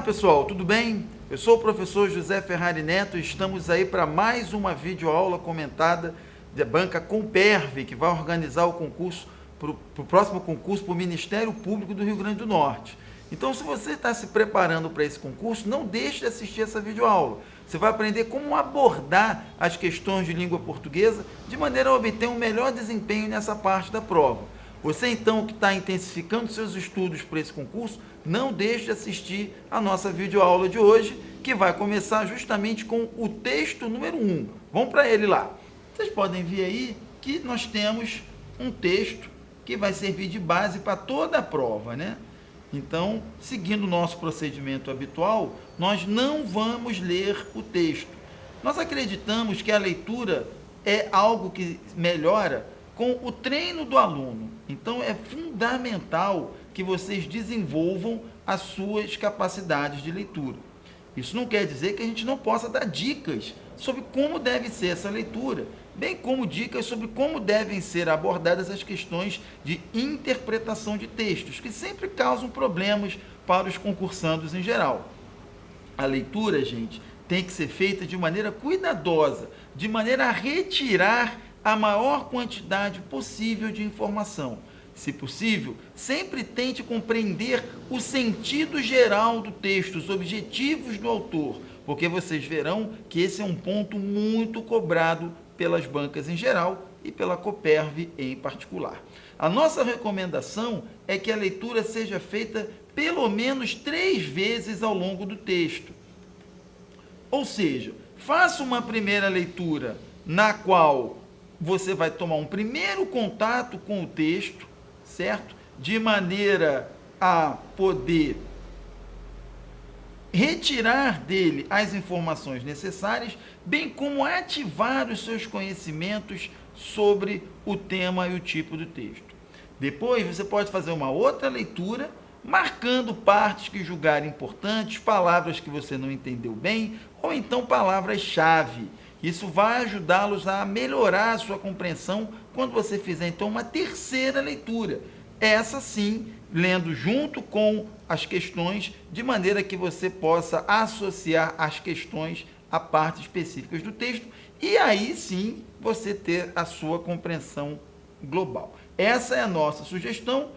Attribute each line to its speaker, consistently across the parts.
Speaker 1: pessoal, tudo bem? Eu sou o professor José Ferrari Neto e estamos aí para mais uma videoaula comentada da banca Comperv, que vai organizar o concurso, para o próximo concurso para o Ministério Público do Rio Grande do Norte. Então, se você está se preparando para esse concurso, não deixe de assistir essa videoaula. Você vai aprender como abordar as questões de língua portuguesa de maneira a obter um melhor desempenho nessa parte da prova. Você, então, que está intensificando seus estudos para esse concurso, não deixe de assistir a nossa videoaula de hoje, que vai começar justamente com o texto número 1. Vamos para ele lá. Vocês podem ver aí que nós temos um texto que vai servir de base para toda a prova, né? Então, seguindo o nosso procedimento habitual, nós não vamos ler o texto. Nós acreditamos que a leitura é algo que melhora com o treino do aluno. Então, é fundamental que vocês desenvolvam as suas capacidades de leitura. Isso não quer dizer que a gente não possa dar dicas sobre como deve ser essa leitura, bem como dicas sobre como devem ser abordadas as questões de interpretação de textos, que sempre causam problemas para os concursandos em geral. A leitura, gente, tem que ser feita de maneira cuidadosa, de maneira a retirar a maior quantidade possível de informação. Se possível, sempre tente compreender o sentido geral do texto, os objetivos do autor, porque vocês verão que esse é um ponto muito cobrado pelas bancas em geral e pela Comperv em particular. A nossa recomendação é que a leitura seja feita pelo menos 3 vezes ao longo do texto. Ou seja, faça uma primeira leitura na qual você vai tomar um primeiro contato com o texto, certo? De maneira a poder retirar dele as informações necessárias, bem como ativar os seus conhecimentos sobre o tema e o tipo do texto. Depois você pode fazer uma outra leitura, marcando partes que julgar importantes, palavras que você não entendeu bem, ou então palavras-chave. Isso vai ajudá-los a melhorar a sua compreensão quando você fizer, então, uma terceira leitura. Essa sim, lendo junto com as questões, de maneira que você possa associar as questões a partes específicas do texto, e aí sim você ter a sua compreensão global. Essa é a nossa sugestão.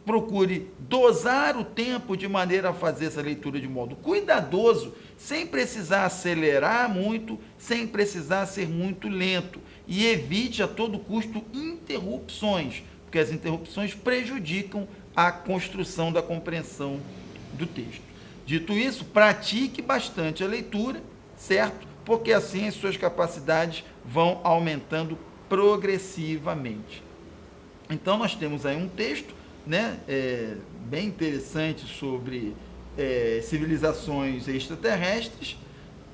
Speaker 1: Procure dosar o tempo de maneira a fazer essa leitura de modo cuidadoso, sem precisar acelerar muito, sem precisar ser muito lento. E evite a todo custo interrupções, porque as interrupções prejudicam a construção da compreensão do texto. Dito isso, pratique bastante a leitura, certo? Porque assim as suas capacidades vão aumentando progressivamente. Então, nós temos aí um texto, né, bem interessante sobre civilizações extraterrestres,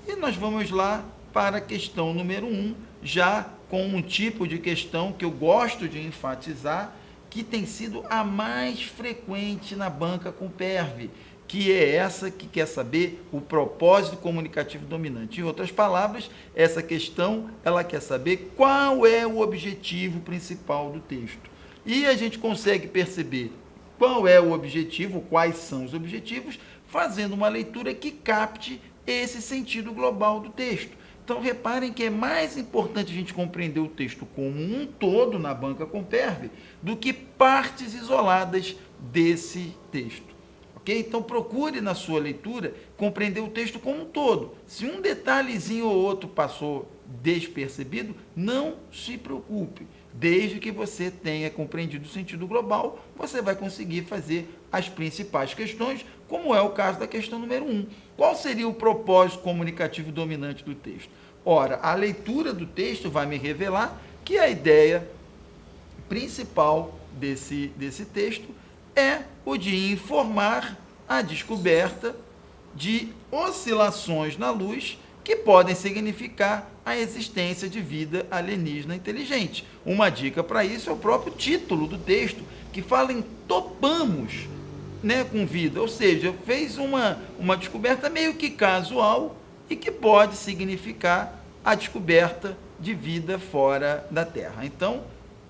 Speaker 1: e nós vamos lá para a questão número 1, já com um tipo de questão que eu gosto de enfatizar, que tem sido a mais frequente na banca Comperv, que é essa que quer saber o propósito comunicativo dominante. Em outras palavras, essa questão ela quer saber qual é o objetivo principal do texto. E a gente consegue perceber qual é o objetivo, quais são os objetivos, fazendo uma leitura que capte esse sentido global do texto. Então, reparem que é mais importante a gente compreender o texto como um todo na banca Comperv do que partes isoladas desse texto. Ok? Então, procure na sua leitura compreender o texto como um todo. Se um detalhezinho ou outro passou despercebido, não se preocupe. Desde que você tenha compreendido o sentido global, você vai conseguir fazer as principais questões, como é o caso da questão número 1. Qual seria o propósito comunicativo dominante do texto? Ora, a leitura do texto vai me revelar que a ideia principal desse texto é o de informar a descoberta de oscilações na luz que podem significar a existência de vida alienígena inteligente. Uma dica para isso é o próprio título do texto, que fala em topamos, né, com vida, ou seja, fez uma descoberta meio que casual e que pode significar a descoberta de vida fora da Terra. Então,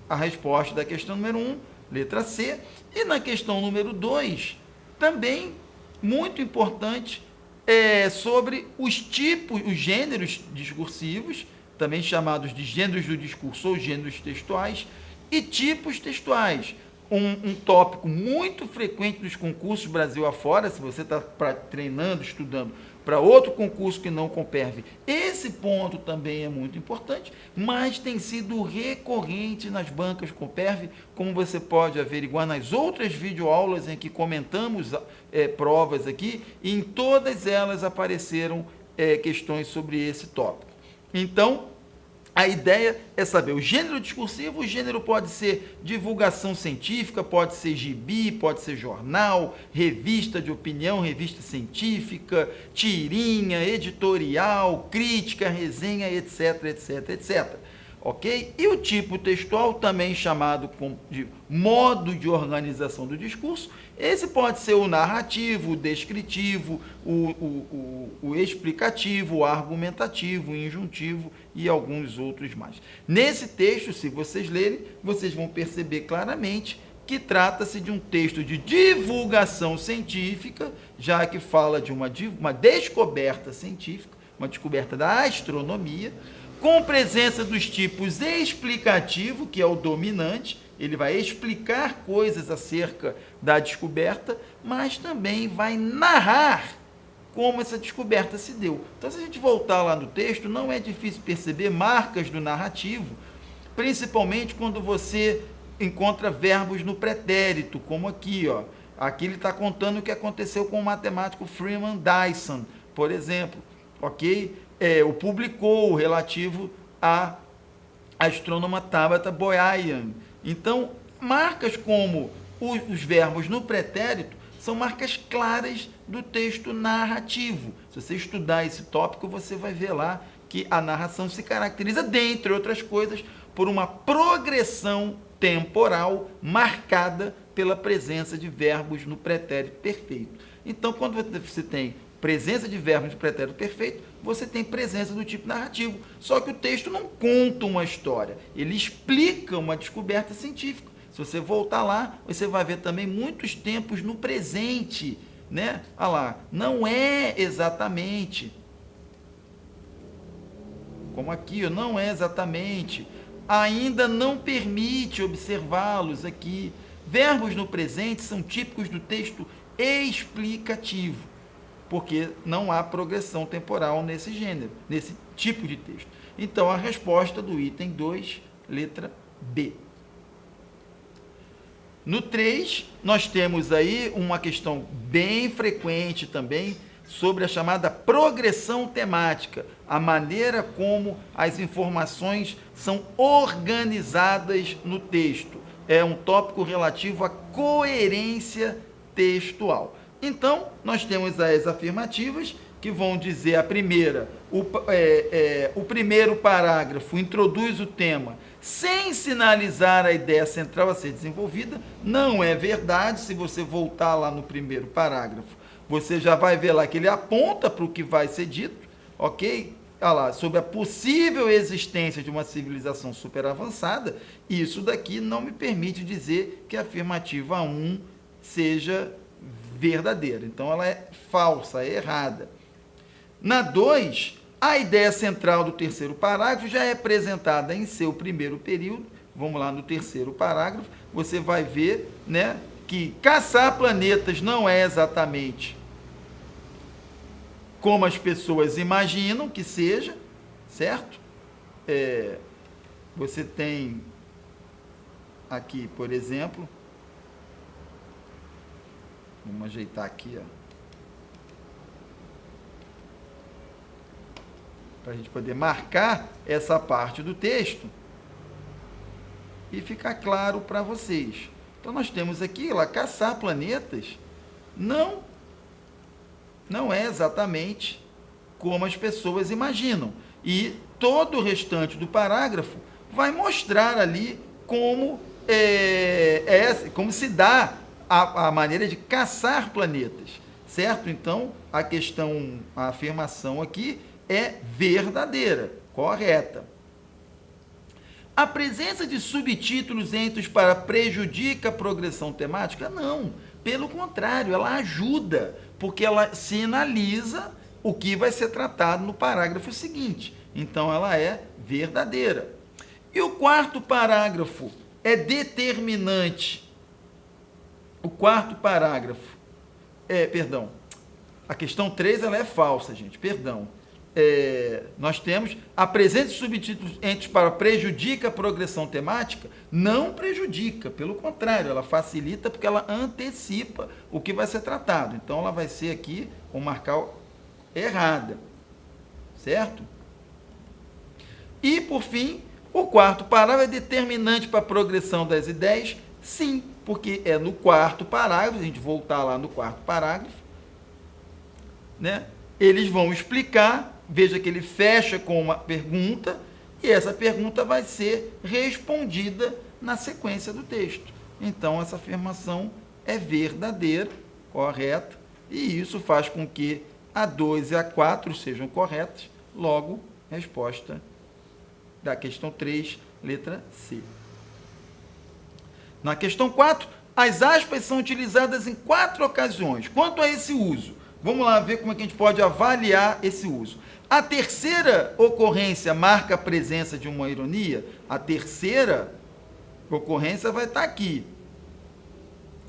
Speaker 1: a resposta da questão número 1, letra C, e na questão número 2, também muito importante, sobre os tipos, os gêneros discursivos, também chamados de gêneros do discurso ou gêneros textuais, e tipos textuais. Um tópico muito frequente dos concursos Brasil afora, se você está treinando, estudando para outro concurso que não Comperv, esse ponto também é muito importante, mas tem sido recorrente nas bancas Comperv, como você pode averiguar nas outras videoaulas em que comentamos provas aqui, e em todas elas apareceram questões sobre esse tópico. Então, a ideia é saber o gênero discursivo. O gênero pode ser divulgação científica, pode ser gibi, pode ser jornal, revista de opinião, revista científica, tirinha, editorial, crítica, resenha, etc, etc, etc. Ok? E o tipo textual, também chamado de modo de organização do discurso, esse pode ser o narrativo, o descritivo, o explicativo, o argumentativo, o injuntivo e alguns outros mais. Nesse texto, se vocês lerem, vocês vão perceber claramente que trata-se de um texto de divulgação científica, já que fala de uma descoberta científica, uma descoberta da astronomia, com presença dos tipos explicativo, que é o dominante, ele vai explicar coisas acerca da descoberta, mas também vai narrar como essa descoberta se deu. Então, se a gente voltar lá no texto, não é difícil perceber marcas do narrativo, principalmente quando você encontra verbos no pretérito, como aqui, ó. Aqui ele está contando o que aconteceu com o matemático Freeman Dyson, por exemplo, ok? O publicou relativo à astrônoma Tabata Boyajian. Então, marcas como os verbos no pretérito são marcas claras do texto narrativo. Se você estudar esse tópico, você vai ver lá que a narração se caracteriza, dentre outras coisas, por uma progressão temporal marcada pela presença de verbos no pretérito perfeito. Então, quando você tem presença de verbos no pretérito perfeito, você tem presença do tipo narrativo. Só que o texto não conta uma história, ele explica uma descoberta científica. Se você voltar lá, você vai ver também muitos tempos no presente, né? Olha lá, não é exatamente, como aqui, não é exatamente, ainda não permite observá-los aqui. Verbos no presente são típicos do texto explicativo, porque não há progressão temporal nesse gênero, nesse tipo de texto. Então, a resposta do item 2, letra B. No 3, nós temos aí uma questão bem frequente também sobre a chamada progressão temática, a maneira como as informações são organizadas no texto. É um tópico relativo à coerência textual. Então, nós temos as afirmativas, que vão dizer a primeira, o primeiro parágrafo introduz o tema sem sinalizar a ideia central a ser desenvolvida. Não é verdade. Se você voltar lá no primeiro parágrafo, você já vai ver lá que ele aponta para o que vai ser dito, ok? Olha lá, sobre a possível existência de uma civilização super avançada. Isso daqui não me permite dizer que a afirmativa 1 seja verdadeira. Então, ela é falsa, é errada. Na 2, a ideia central do terceiro parágrafo já é apresentada em seu primeiro período. Vamos lá no terceiro parágrafo. Você vai ver, né, que caçar planetas não é exatamente como as pessoas imaginam que seja, certo? Você tem aqui, por exemplo, vamos ajeitar aqui, ó, para a gente poder marcar essa parte do texto e ficar claro para vocês. Então, nós temos aqui, lá, caçar planetas não é exatamente como as pessoas imaginam. E todo o restante do parágrafo vai mostrar ali como, como se dá a maneira de caçar planetas, certo? Então, a afirmação aqui é verdadeira, correta. A presença de subtítulos entre os prejudica a progressão temática? Não, pelo contrário, ela ajuda, porque ela sinaliza o que vai ser tratado no parágrafo seguinte. Então, ela é verdadeira. E o quarto parágrafo é determinante. O quarto parágrafo a questão 3 ela é falsa, gente, perdão. Nós temos a presença de subtítulos entre para prejudica a progressão temática? Não prejudica, pelo contrário, ela facilita porque ela antecipa o que vai ser tratado. Então, ela vai ser aqui, vou marcar errada, certo? E, por fim, o quarto parágrafo é determinante para a progressão das ideias? Sim, porque é no quarto parágrafo, a gente voltar lá no quarto parágrafo, né? Eles vão explicar, veja que ele fecha com uma pergunta, e essa pergunta vai ser respondida na sequência do texto. Então, essa afirmação é verdadeira, correta, e isso faz com que a 2 e a 4 sejam corretas, logo, resposta da questão 3, letra C. Na questão 4, as aspas são utilizadas em 4 ocasiões. Quanto a esse uso, vamos lá ver como é que a gente pode avaliar esse uso. A terceira ocorrência marca a presença de uma ironia? A terceira ocorrência vai estar aqui,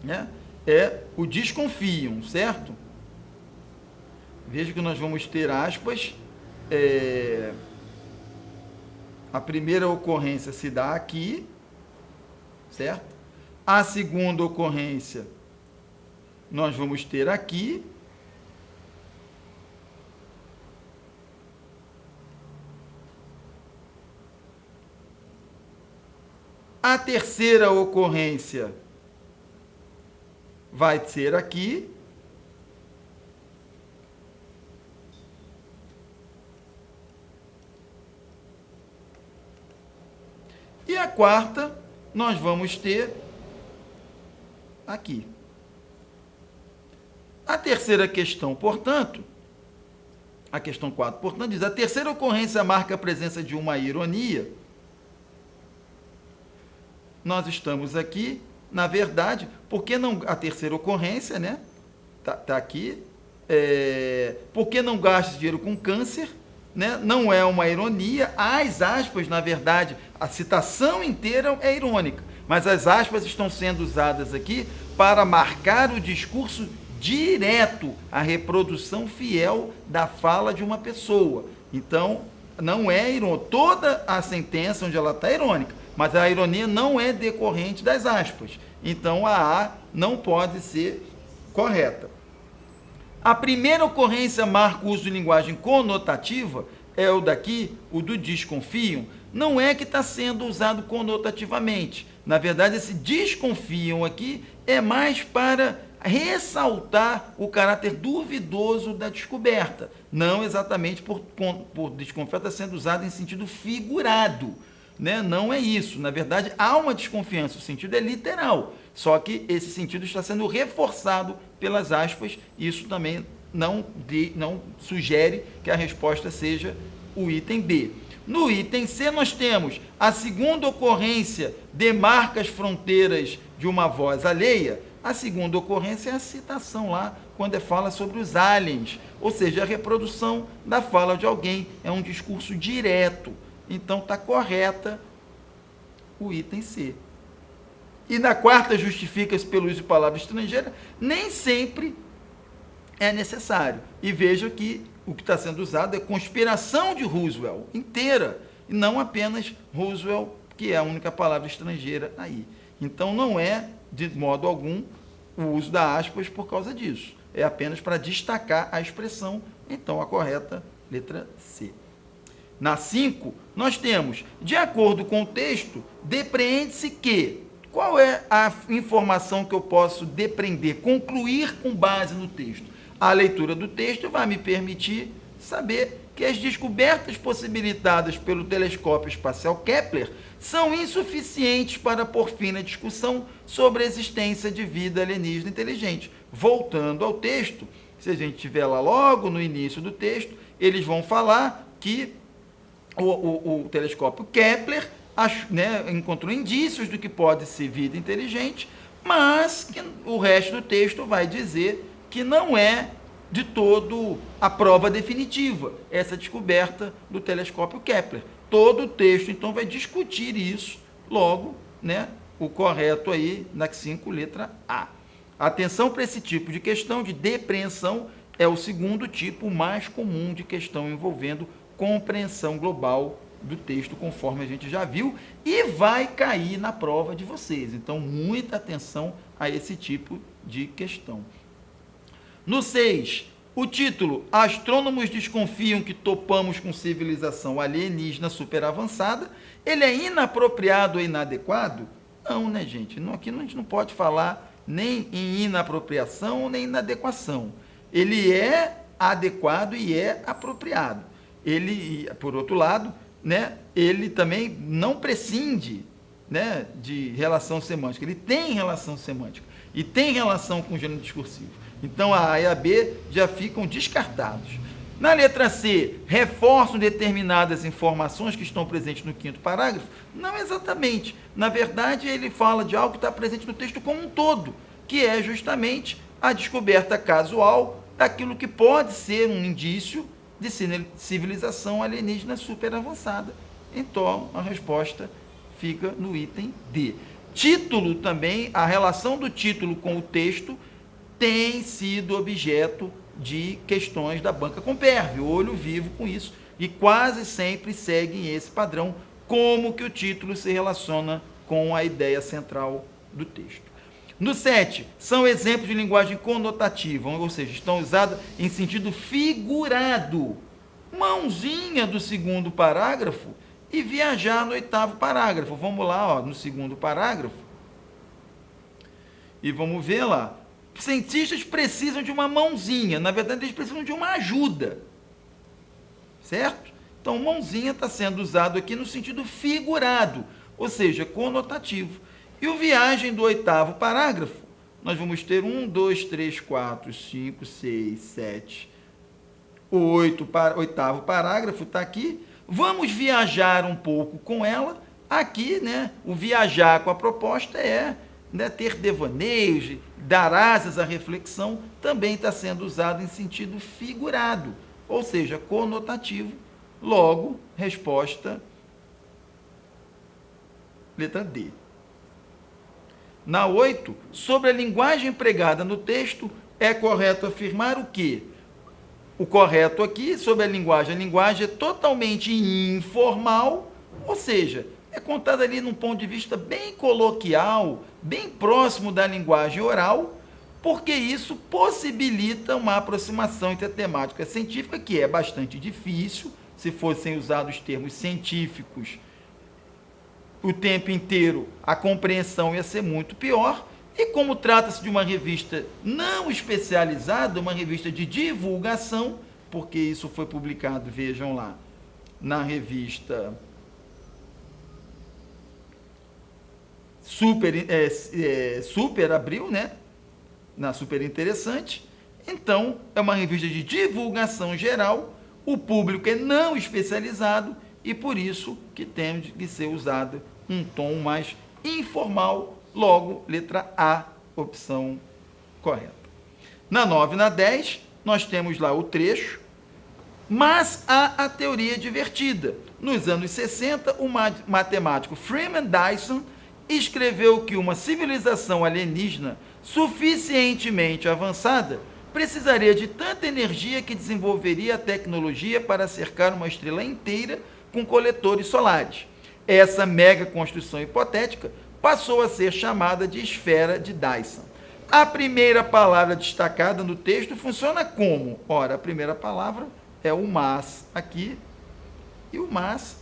Speaker 1: né? É o desconfiam, certo? Veja que nós vamos ter aspas. A primeira ocorrência se dá aqui, certo? A segunda ocorrência nós vamos ter aqui. A terceira ocorrência vai ser aqui. E a quarta, nós vamos ter aqui. A terceira questão, portanto, a questão 4, portanto, diz: a terceira ocorrência marca a presença de uma ironia. Nós estamos aqui, na verdade, porque não, a terceira ocorrência, né? Tá aqui. Por que não gaste dinheiro com câncer? Né? Não é uma ironia. As aspas, na verdade, a citação inteira é irônica, mas as aspas estão sendo usadas aqui para marcar o discurso direto, a reprodução fiel da fala de uma pessoa. Então, não é irônico. Toda a sentença onde ela está é irônica, mas a ironia não é decorrente das aspas. Então, a A não pode ser correta. A primeira ocorrência marca o uso de linguagem conotativa, é o daqui, o do desconfiam. Não é que está sendo usado conotativamente. Na verdade, esse desconfiam aqui é mais para ressaltar o caráter duvidoso da descoberta. Não exatamente por desconfiar, está sendo usado em sentido figurado. Né? Não é isso. Na verdade, há uma desconfiança. O sentido é literal. Só que esse sentido está sendo reforçado pelas aspas. Isso também não sugere que a resposta seja o item B. No item C, nós temos a segunda ocorrência demarca as fronteiras de uma voz alheia. A segunda ocorrência é a citação lá, quando fala sobre os aliens. Ou seja, a reprodução da fala de alguém. É um discurso direto. Então, está correta o item C. E na quarta, justifica-se pelo uso de palavra estrangeira, nem sempre é necessário. E veja que o que está sendo usado é conspiração de Roosevelt inteira, e não apenas Roosevelt, que é a única palavra estrangeira aí. Então, não é, de modo algum, o uso da aspas por causa disso. É apenas para destacar a expressão. Então, a correta, letra C. Na 5, nós temos, de acordo com o texto, depreende-se que. Qual é a informação que eu posso depreender, concluir com base no texto? A leitura do texto vai me permitir saber que as descobertas possibilitadas pelo telescópio espacial Kepler são insuficientes para pôr fim na discussão sobre a existência de vida alienígena inteligente. Voltando ao texto, se a gente estiver lá logo no início do texto, eles vão falar que o telescópio Kepler encontrou indícios do que pode ser vida inteligente, mas que o resto do texto vai dizer que não é de toda a prova definitiva, essa descoberta do telescópio Kepler. Todo o texto, então, vai discutir isso, logo, né, o correto aí, na 5, letra A. Atenção para esse tipo de questão de depreensão, é o segundo tipo mais comum de questão envolvendo compreensão global do texto, conforme a gente já viu, e vai cair na prova de vocês. Então, muita atenção a esse tipo de questão. No 6, o título, astrônomos desconfiam que topamos com civilização alienígena superavançada, ele é inapropriado ou inadequado? Não, né, gente? Aqui a gente não pode falar nem em inapropriação nem inadequação. Ele é adequado e é apropriado. Ele, por outro lado, né, ele também não prescinde, né, de relação semântica. Ele tem relação semântica e tem relação com o gênero discursivo. Então, a A e a B já ficam descartados. Na letra C, reforçam determinadas informações que estão presentes no 5º parágrafo? Não exatamente. Na verdade, ele fala de algo que está presente no texto como um todo, que é justamente a descoberta casual daquilo que pode ser um indício de civilização alienígena superavançada. Então, a resposta fica no item D. Título também, a relação do título com o texto tem sido objeto de questões da banca Comperv, olho vivo com isso, e quase sempre seguem esse padrão, como que o título se relaciona com a ideia central do texto. No 7, são exemplos de linguagem conotativa, ou seja, estão usados em sentido figurado. Mãozinha do 2º parágrafo e viajar no 8º parágrafo. Vamos lá, ó, no 2º parágrafo, e vamos ver lá. Cientistas precisam de uma mãozinha, na verdade eles precisam de uma ajuda, certo? Então, mãozinha está sendo usado aqui no sentido figurado, ou seja, conotativo. E o viagem do 8º parágrafo, nós vamos ter 1, 2, 3, 4, 5, 6, 7, 8, 8º parágrafo está aqui. Vamos viajar um pouco com ela. Aqui, né, o viajar com a proposta é, né, ter devaneios, dar asas à reflexão, também está sendo usado em sentido figurado, ou seja, conotativo. Logo, resposta, letra D. Na 8, sobre a linguagem empregada no texto, é correto afirmar o quê? O correto aqui, sobre a linguagem é totalmente informal, ou seja, é contada ali num ponto de vista bem coloquial, bem próximo da linguagem oral, porque isso possibilita uma aproximação entre a temática científica, que é bastante difícil. Se fossem usados termos científicos o tempo inteiro, a compreensão ia ser muito pior. E como trata-se de uma revista não especializada, uma revista de divulgação, porque isso foi publicado, vejam lá, na revista Super Abril, né? Na Super Interessante. Então, é uma revista de divulgação geral, o público é não especializado e por isso que tem que ser usado um tom mais informal. Logo, letra A, opção correta. Na 9 e na 10, nós temos lá o trecho, mas há a teoria divertida. Nos anos 60, o matemático Freeman Dyson escreveu que uma civilização alienígena suficientemente avançada precisaria de tanta energia que desenvolveria a tecnologia para cercar uma estrela inteira com coletores solares. Essa mega construção hipotética passou a ser chamada de esfera de Dyson. A primeira palavra destacada no texto funciona como? Ora, a primeira palavra é o mas aqui, e o mas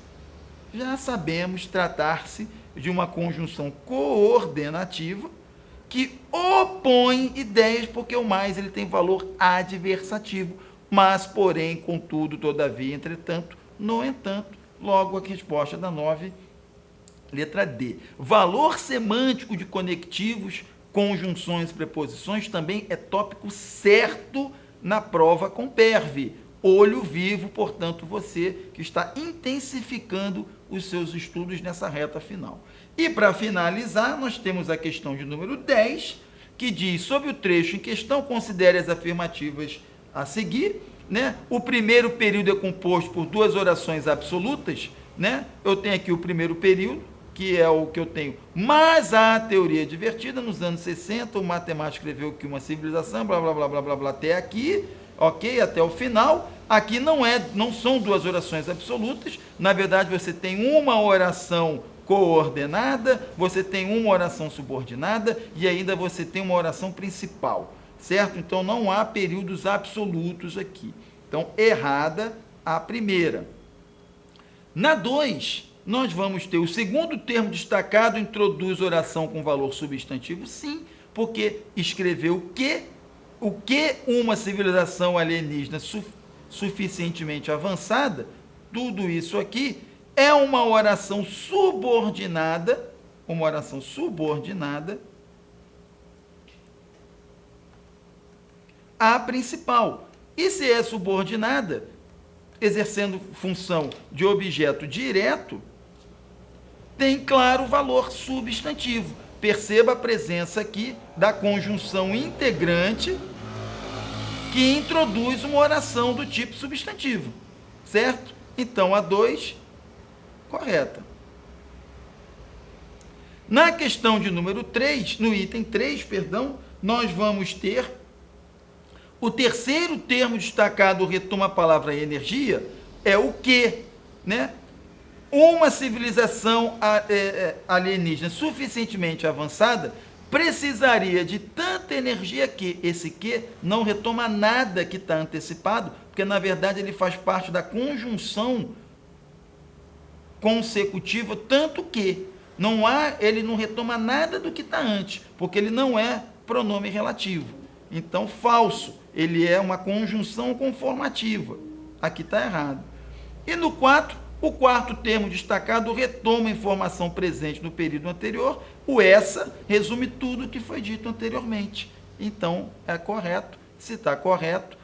Speaker 1: já sabemos tratar-se de uma conjunção coordenativa que opõe ideias, porque o mais ele tem valor adversativo, mas, porém, contudo, todavia, entretanto, no entanto. Logo, a resposta da 9, letra D. Valor semântico de conectivos, conjunções e preposições também é tópico certo na prova Comperv. Olho vivo, portanto, você que está intensificando os seus estudos nessa reta final. E para finalizar, nós temos a questão de número 10, que diz: sobre o trecho em questão, considere as afirmativas a seguir, né? O primeiro período é composto por duas orações absolutas, né? Eu tenho aqui o primeiro período, que é o que eu tenho, mas a teoria divertida, nos anos 60, o matemático escreveu que uma civilização, blá, blá, blá, blá, blá, blá, até aqui, ok? Até o final. Aqui não são duas orações absolutas, na verdade você tem uma oração coordenada, você tem uma oração subordinada e ainda você tem uma oração principal, certo? Então não há períodos absolutos aqui. Então, errada a primeira. Na 2, nós vamos ter o segundo termo destacado, introduz oração com valor substantivo, sim, porque escreveu o que uma civilização alienígena suficientemente avançada, tudo isso aqui é uma oração subordinada à principal. E se é subordinada, exercendo função de objeto direto, tem claro valor substantivo. Perceba a presença aqui da conjunção integrante que introduz uma oração do tipo substantivo, certo? Então, a 2, correta. Na questão de número 3, no item 3, perdão, nós vamos ter o terceiro termo destacado, retoma a palavra energia, é o que, né? Uma civilização alienígena suficientemente avançada precisaria de tanta energia que esse que não retoma nada que está antecipado, porque na verdade ele faz parte da conjunção consecutiva, tanto que ele não retoma nada do que está antes, porque ele não é pronome relativo. Então, falso, ele é uma conjunção conformativa. Aqui está errado. E no 4, o quarto termo destacado retoma a informação presente no período anterior. O essa resume tudo o que foi dito anteriormente. Então, é correto. Se está correto,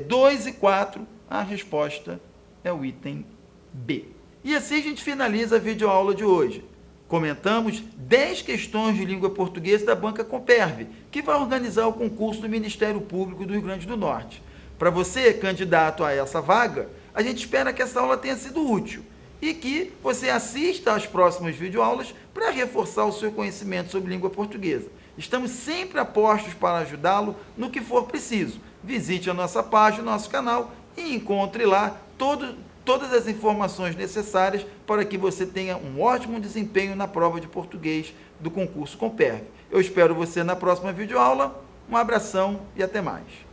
Speaker 1: 2 e 4, a resposta é o item B. E assim a gente finaliza a videoaula de hoje. Comentamos 10 questões de língua portuguesa da Banca Comperve, que vai organizar o concurso do Ministério Público do Rio Grande do Norte. Para você, candidato a essa vaga, a gente espera que essa aula tenha sido útil e que você assista às próximas videoaulas para reforçar o seu conhecimento sobre língua portuguesa. Estamos sempre a postos para ajudá-lo no que for preciso. Visite a nossa página, nosso canal e encontre lá todas as informações necessárias para que você tenha um ótimo desempenho na prova de português do concurso Comperve. Eu espero você na próxima videoaula. Um abração e até mais.